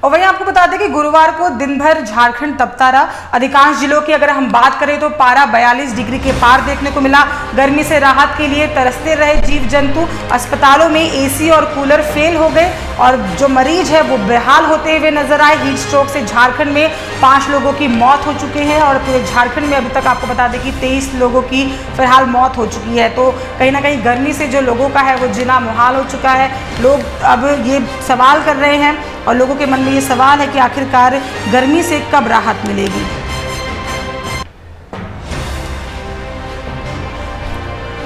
और वहीं आपको बता दें कि गुरुवार को दिन भर झारखंड तपता रहा। अधिकांश जिलों की अगर हम बात करें तो पारा 42 डिग्री के पार देखने को मिला। गर्मी से राहत के लिए तरसते रहे जीव जंतु। अस्पतालों में एसी और कूलर फेल हो गए और जो मरीज है वो बेहाल होते हुए नजर आए। हीट स्ट्रोक से झारखंड में 5 लोगों की मौत हो चुकी है और पूरे झारखंड में अभी तक आपको बता दें कि 23 लोगों की फिलहाल मौत हो चुकी है। तो कहीं ना कहीं गर्मी से जो लोगों का है वो जीना मुहाल हो चुका है। लोग अब ये सवाल कर रहे हैं और लोगों के मन में ये सवाल है कि आखिरकार गर्मी से कब राहत मिलेगी।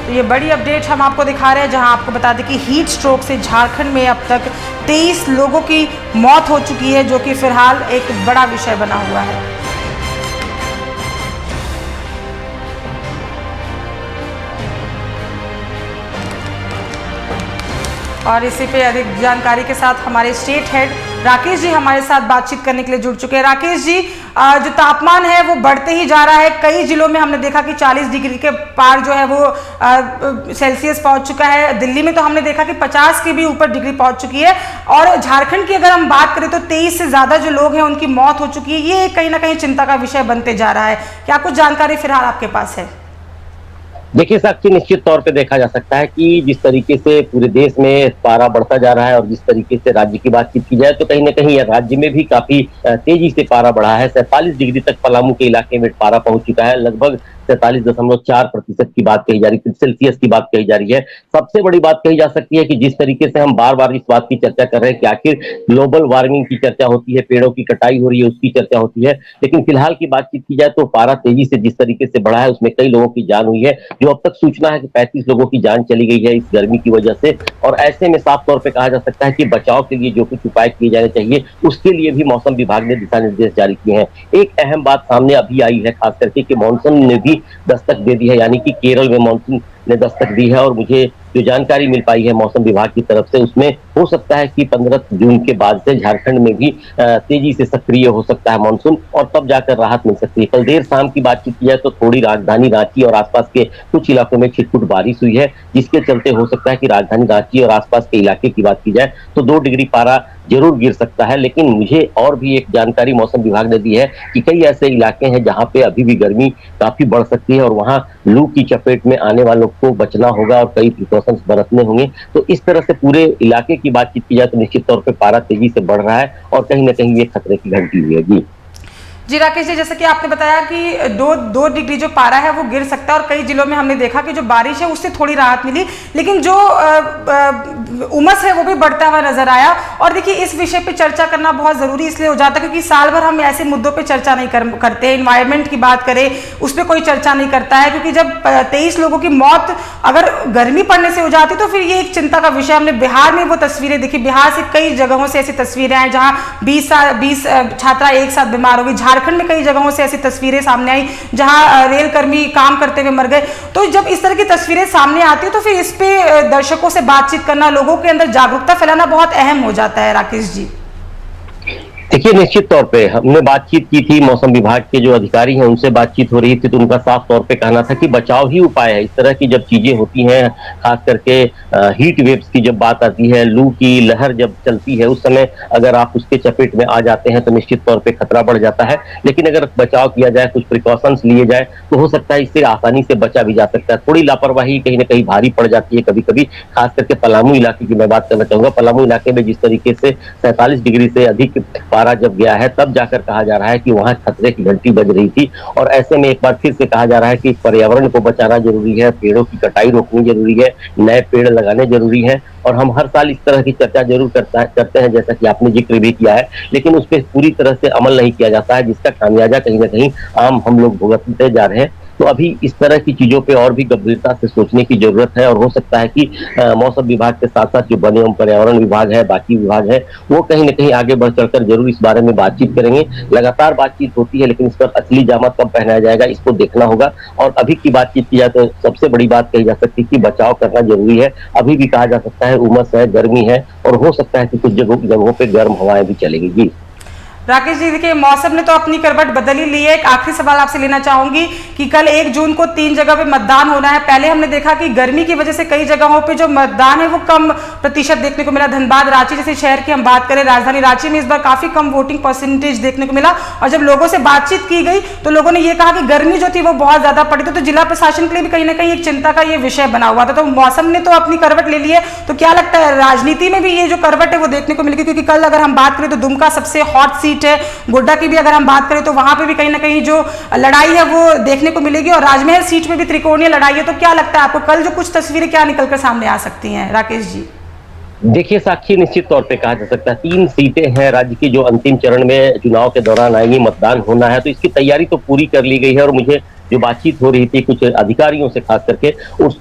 तो ये बड़ी अपडेट हम आपको दिखा रहे हैं, जहां आपको बता दें कि हीट स्ट्रोक से झारखंड में अब तक 23 लोगों की मौत हो चुकी है, जो कि फिलहाल एक बड़ा विषय बना हुआ है। और इसी पे अधिक जानकारी के साथ हमारे स्टेट हेड राकेश जी हमारे साथ बातचीत करने के लिए जुड़ चुके हैं। राकेश जी, जो तापमान है वो बढ़ते ही जा रहा है। कई जिलों में हमने देखा कि 40 डिग्री के पार जो है वो सेल्सियस पहुंच चुका है। दिल्ली में तो हमने देखा कि 50 के भी ऊपर डिग्री पहुंच चुकी है। और झारखंड की अगर हम बात करें तो 23 से ज़्यादा जो लोग हैं उनकी मौत हो चुकी है। ये कहीं ना कहीं चिंता का विषय बनते जा रहा है। क्या कुछ जानकारी फिलहाल आपके पास है? देखिए साक्षी, निश्चित तौर पे देखा जा सकता है कि जिस तरीके से पूरे देश में पारा बढ़ता जा रहा है और जिस तरीके से राज्य की बातचीत की जाए तो कहीं ना कहीं राज्य में भी काफी तेजी से पारा बढ़ा है। 47 डिग्री तक पलामू के इलाके में पारा पहुंच चुका है। लगभग 47.4% की बात कही जा रही है, सेल्सियस की बात कही जा रही है। सबसे बड़ी बात कही जा सकती है कि जिस तरीके से हम बार बार इस बात की चर्चा कर रहे हैं कि आखिर ग्लोबल वार्मिंग की चर्चा होती है, पेड़ों की कटाई हो रही है, उसकी चर्चा होती है, लेकिन फिलहाल की बातचीत की जाए तो पारा तेजी से जिस तरीके से बढ़ा है उसमें कई लोगों की जान हुई है। जो अब तक सूचना है कि 35 लोगों की जान चली गई है इस गर्मी की वजह से। और ऐसे में साफ तौर पर कहा जा सकता है कि बचाव के लिए जो कुछ उपाय किए जाने चाहिए उसके लिए भी मौसम विभाग ने दिशा निर्देश जारी किए हैं। एक अहम बात सामने अभी आई है, खास करके कि मानसून ने भी दस्तक दे दी है, यानी कि केरल में मानसून ने दस्तक दी है। और मुझे जो जानकारी मिल पाई है मौसम विभाग की तरफ से उसमें हो सकता है कि 15 जून के बाद से झारखंड में भी तेजी से सक्रिय हो सकता है मानसून और तब जाकर राहत मिल सकती है। कल देर शाम की बातचीत की जाए तो थोड़ी राजधानी रांची और आसपास के कुछ इलाकों में छिटपुट बारिश हुई है, जिसके चलते हो सकता है कि राजधानी रांची और आसपास के इलाके की बात की जाए तो 2 डिग्री पारा जरूर गिर सकता है। लेकिन मुझे और भी एक जानकारी मौसम विभाग ने दी है कि कई ऐसे इलाके हैं जहां पे अभी भी गर्मी काफी बढ़ सकती है और वहां लू की चपेट में आने वालों को बचना होगा और कई प्रिकॉशंस बरतने होंगे। तो इस तरह से पूरे इलाके की बातचीत की जाए तो निश्चित तौर पे पारा तेजी से बढ़ रहा है और कहीं ना कहीं ये खतरे की घंटी हुई है। जी राकेश जी, जैसे कि आपने बताया कि दो डिग्री जो पारा है वो गिर सकता है और कई जिलों में हमने देखा कि जो बारिश है उससे थोड़ी राहत मिली, लेकिन जो उमस है वो भी बढ़ता हुआ नजर आया। और देखिए, इस विषय पे चर्चा करना बहुत जरूरी इसलिए हो जाता है क्योंकि साल भर हम ऐसे मुद्दों पे चर्चा नहीं करते। एनवायरमेंट की बात करें उस पर कोई चर्चा नहीं करता है, क्योंकि जब 23 लोगों की मौत अगर गर्मी पड़ने से हो जाती तो फिर ये एक चिंता का विषय। हमने बिहार में वो तस्वीरें देखी, बिहार से कई जगहों से ऐसी तस्वीरें आई जहाँ 20 छात्रा एक साथ बीमार हो गई। झारखंड में कई जगहों से ऐसी तस्वीरें सामने आई जहां रेल कर्मी काम करते हुए मर गए। तो जब इस तरह की तस्वीरें सामने आती है तो फिर इस पे दर्शकों से बातचीत करना, लोगों के अंदर जागरूकता फैलाना बहुत अहम हो जाता है। राकेश जी, देखिए, निश्चित तौर पे हमने बातचीत की थी, मौसम विभाग के जो अधिकारी हैं उनसे बातचीत हो रही थी तो उनका साफ तौर पे कहना था कि बचाव ही उपाय है। इस तरह की जब चीजें होती हैं, खास करके हीट वेव्स की जब बात आती है, लू की लहर जब चलती है, उस समय अगर आप उसके चपेट में आ जाते हैं तो निश्चित तौर पे खतरा बढ़ जाता है। लेकिन अगर बचाव किया जाए, कुछ प्रिकॉशंस लिए जाए तो हो सकता है इससे आसानी से बचा भी जा सकता है। थोड़ी लापरवाही कहीं ना कहीं भारी पड़ जाती है कभी कभी, खास करके पलामू इलाके की मैं बात करना चाहूंगा। पलामू इलाके में जिस तरीके से 47 डिग्री से अधिक पारा जब गया है तब जाकर कहा जा रहा है कि वहां खतरे की घंटी बज रही थी। और ऐसे में एक बार फिर से कहा जा रहा है कि पर्यावरण को बचाना जरूरी है, पेड़ों की कटाई रोकनी जरूरी है, नए पेड़ लगाने जरूरी है। और हम हर साल इस तरह की चर्चा जरूर करते हैं, जैसा कि आपने जिक्र भी किया है, लेकिन उस पर पूरी तरह से अमल नहीं किया जाता है, जिसका खामियाजा कहीं ना कहीं आम हम लोग भुगतते जा रहे हैं। तो अभी इस तरह की चीजों पे और भी गंभीरता से सोचने की जरूरत है और हो सकता है कि मौसम विभाग के साथ साथ जो वन एवं पर्यावरण विभाग है, बाकी विभाग है, वो कहीं ना कहीं आगे बढ़ चढ़कर जरूर इस बारे में बातचीत करेंगे। लगातार बातचीत होती है लेकिन इस पर असली जामा कब पहनाया जाएगा इसको देखना होगा। और अभी की बातचीत की जाए तो सबसे बड़ी बात कही जा सकती है कि बचाव करना जरूरी है। अभी भी कहा जा सकता है उमस है, गर्मी है और हो सकता है कि कुछ जगहों पर गर्म हवाएं भी चलेगी। जी राकेश जी, देखिए मौसम ने तो अपनी करवट बदल ही ली है। एक आखिरी सवाल आपसे लेना चाहूंगी कि कल 1 जून को 3 जगह पे मतदान होना है। पहले हमने देखा कि गर्मी की वजह से कई जगहों पे जो मतदान है वो कम प्रतिशत देखने को मिला। धनबाद, रांची जैसे शहर की हम बात करें, राजधानी रांची में इस बार काफी कम वोटिंग परसेंटेज देखने को मिला। और जब लोगों से बातचीत की गई तो लोगों ने ये कहा कि गर्मी जो थी वो बहुत ज्यादा पड़ी थी, तो जिला प्रशासन के लिए भी कहीं ना कहीं एक चिंता का ये विषय बना हुआ था। तो मौसम ने तो अपनी करवट ले ली है, तो क्या लगता है राजनीति में भी ये जो करवट है वो देखने को मिलेगी? क्योंकि कल अगर हम बात करें तो दुमका सबसे हॉट सीट है, गोड्डा की भी अगर हम बात करें तो वहां पे भी कहीं ना कहीं जो लड़ाई है वो देखने को मिलेगी, और राजमहल सीट में भी त्रिकोणीय लड़ाई है। तो क्या लगता है आपको कल जो कुछ तस्वीरें क्या निकलकर सामने आ सकती हैं, राकेश जी? देखिए साक्षी, निश्चित तौर पे कहा जा सकता है 3 सीटें हैं राज्य की जो अंतिम चरण में चुनाव के दौरान आएंगी, मतदान होना है, तो इसकी तैयारी तो पूरी कर ली गई है। और मुझे जो बातचीत हो रही थी कुछ अधिकारियों से खास करके,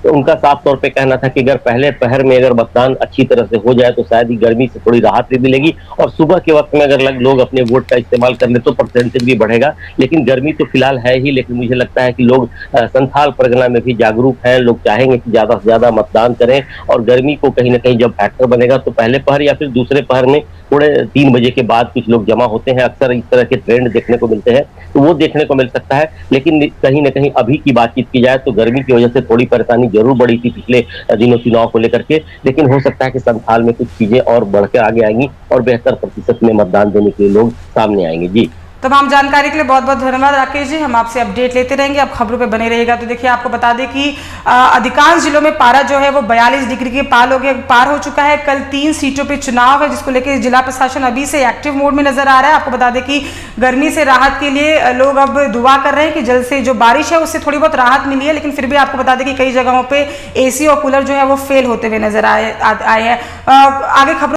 उनका साफ तौर पे कहना था कि अगर पहले पहर में अगर मतदान अच्छी तरह से हो जाए तो शायद ही गर्मी से थोड़ी राहत भी मिलेगी, और सुबह के वक्त में अगर लोग अपने वोट का इस्तेमाल कर ले तो परसेंटेज भी बढ़ेगा। लेकिन गर्मी तो फिलहाल है ही, लेकिन मुझे लगता है कि लोग संथाल परगना में भी जागरूक हैं, लोग चाहेंगे कि ज्यादा से ज्यादा मतदान करें। और गर्मी को कहीं ना कहीं जब फैक्टर बनेगा तो पहले पहर या फिर दूसरे पहर में थोड़े 3 बजे के बाद कुछ लोग जमा होते हैं, अक्सर इस तरह के ट्रेंड देखने को मिलते हैं, तो वो देखने को मिल सकता है। लेकिन कहीं ना कहीं अभी की बातचीत की जाए तो गर्मी की वजह से थोड़ी परेशानी जरूर बढ़ी थी पिछले दिनों चुनाव को लेकर के, लेकिन हो सकता है कि संथाल में कुछ चीजें और बढ़कर आगे आएंगी और बेहतर प्रतिशत में मतदान देने के लिए लोग सामने आएंगे। जी, तमाम जानकारी के लिए बहुत बहुत धन्यवाद राकेश जी। हम आपसे अपडेट लेते रहेंगे, आप खबरों पे बने रहिएगा। तो देखिए आपको बता दें कि अधिकांश जिलों में पारा जो है वो 42 डिग्री के पार हो चुका है। कल 3 सीटों पे चुनाव है, जिसको लेकर जिला प्रशासन अभी से एक्टिव मोड में नजर आ रहा है। आपको बता दें कि गर्मी से राहत के लिए लोग अब दुआ कर रहे हैं कि जल्द से जो बारिश है उससे थोड़ी बहुत राहत मिली है, लेकिन फिर भी आपको बता दें कि कई जगहों पर AC और कूलर जो है वो फेल होते हुए नजर आए हैं। आगे खबरों